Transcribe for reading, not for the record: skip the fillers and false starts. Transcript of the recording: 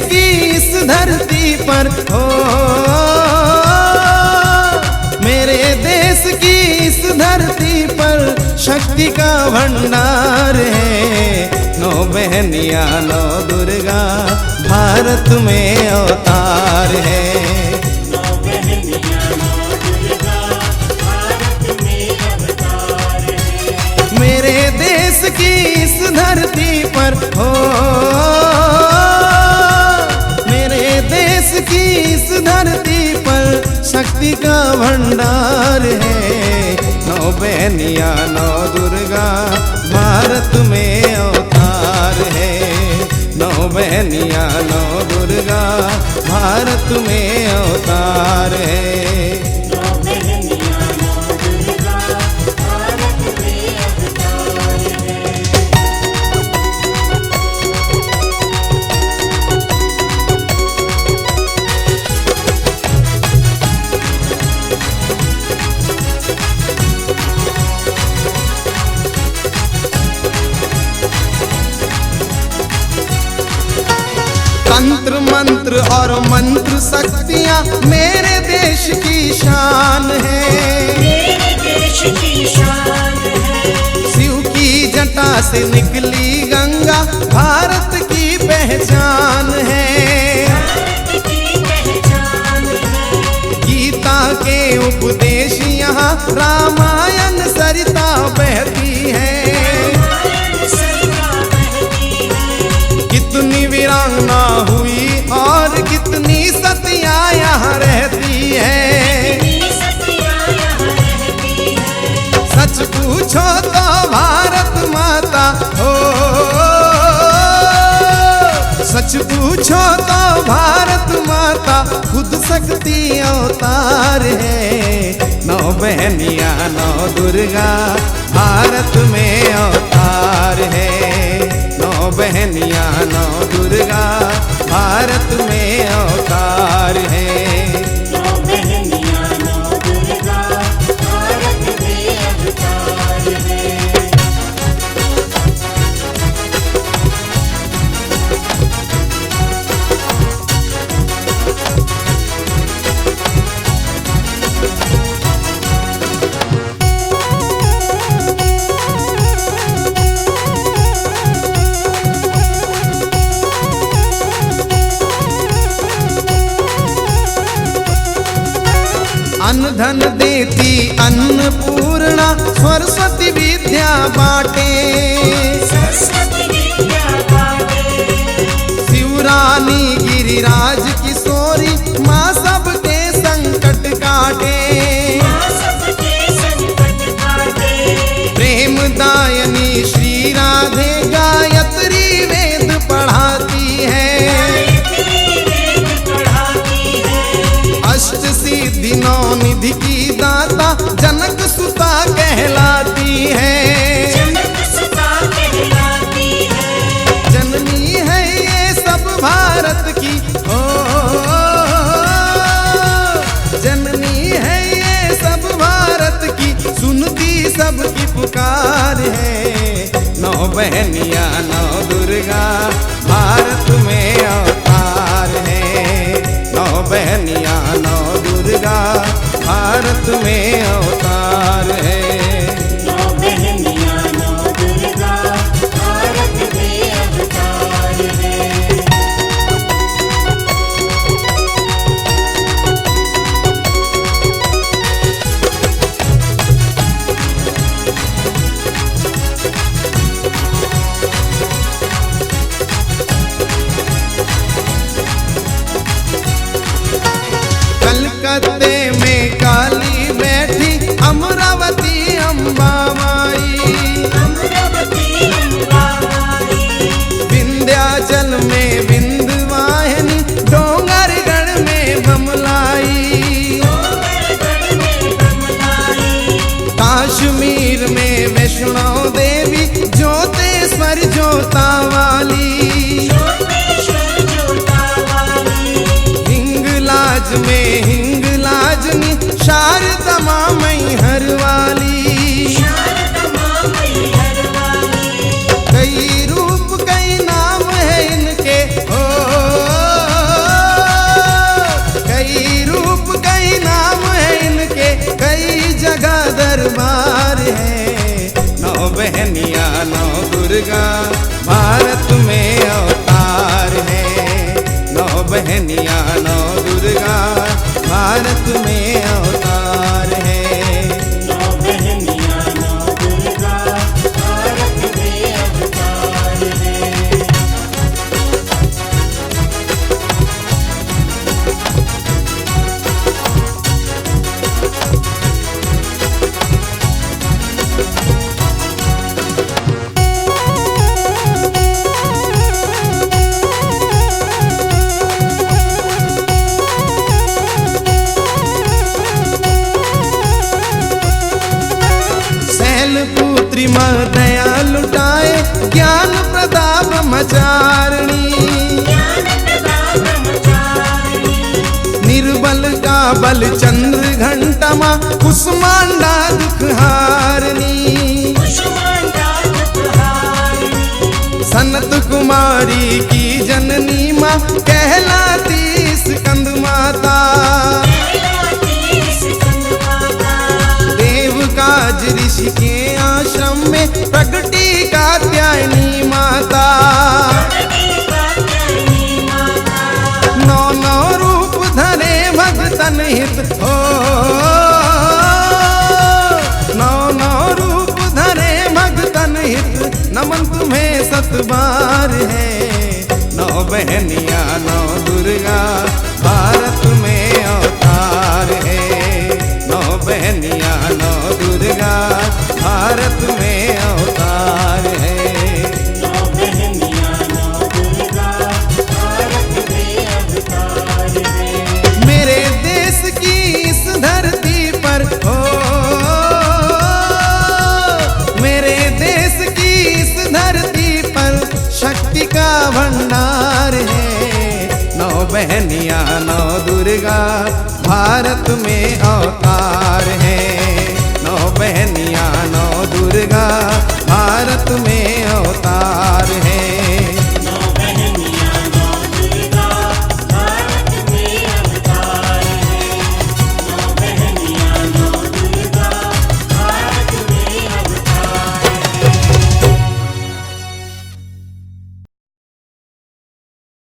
की इस धरती पर हो, मेरे देश की इस धरती पर शक्ति का भंडार है। नौ बहनिया नौ दुर्गा भारत में अवतार है। नौ बहनिया नौ दुर्गा भारत में अवतार है। मेरे देश की इस धरती पर हो, मेरे देश की इस धरती पर शक्ति का भंडार है। नौ बहनिया नौ दुर्गा भारत में अवतार है। नौ बहनिया नौ दुर्गा भारत में अवतार है। नौ बहनिया नौ दुर्गा भारत में अवतार है। तंत्र मंत्र और मंत्र शक्तियाँ मेरे देश की शान है। मेरे देश की शान है। शिव की जटा से निकली गंगा भारत की पहचान है। भारत की पहचान है। गीता के उपदेश यहाँ रामायण सरिता बहती है। रामायण सरिता बहती है। कितनी वीरांगना हुई और कितनी सतिया यहाँ रहती है। कितनी सतिया यहाँ रहती है। सच पूछो तो भारत माता हो, सच पूछो तो भारत माता खुद शक्ति अवतार है। नौ बहनिया नौ दुर्गा भारत में अवतार है। नौ बहनिया नौ दुर्गा भारत में अवतार है। नौ बहनिया नौ दुर्गा भारत में अवतार है। अन्न धन देती अन्नपूर्णा सरस्वती विद्या बाटे। सरस्वती विद्या बाटे। शिवरानी गिरिराज किशोरी माँ सबके संकट काटे। माँ सबके संकट काटे। प्रेम दायनी श्री राधे गायत्री वेद पढ़ाती है। गायत्री वेद पढ़ाती है। अष्ट सिद्धि नौ निधि की दाता जनक सुता कहलाती है। जनक सुता कहलाती है। जननी है ये सब भारत की ओ, जननी है ये सब भारत की, सुनती सबकी पुकार है। नौ बहनिया नौ दुर्गा भारत में अवतार है। नौ बहनिया नौ दुर्गा भारत में अवतार है। नौ बहनिया नौ दुर्गा भारत में अवतार है। कलकत्ते में काली बैठी अमरावती अम्बा माई। अमरावती अम्बा माई। विंध्याचल में विंध्यवाहिनी डोंगरगढ़ में बमलाई। डोंगरगढ़ में बमलाई। कश्मीर में वैष्णो देवी ज्योतेश्वर जोता वाली। ज्योतेश्वर जोता वाली। हिंगलाज में हिंगलाजनी शारदा माँ मैहर वाली। शारदा माँ मैहर वाली। कई रूप कई नाम है इनके हो, दुर्गा भारत में अवतार है। नौ बहनिया नौ दुर्गा भारत में अवतार है। नौ बहनिया नौ दुर्गा भारत में अवतार है। शैलपुत्री दया लुटाए ज्ञान प्रताप मचारणी। निर्बल का बल चंद्र घंटमा कुसुमांडा दुख हारनी। सनत कुमारी की जननी माँ कहलाती स्कंद माता। देव काज ऋषि के आश्रम में प्रगति कात्यायनी माता। नौ नौ रूप धरे भगतन हित हो। नौ नौ रूप धरे भगतन हित नमन तुम्हें सतबार है। नौ बहनिया नौ दुर्गा भारत में अवतार है। नौ बहनिया नौ दुर्गा भारत में अवतार है। नौ बहनिया नौ दुर्गा भारत में अवतार है। मेरे देश की इस धरती पर हो। मेरे देश की इस धरती पर शक्ति का भंडार है। नौ बहनिया नौ दुर्गा भारत में अवतार है। नौ बहनिया नौ दुर्गा भारत में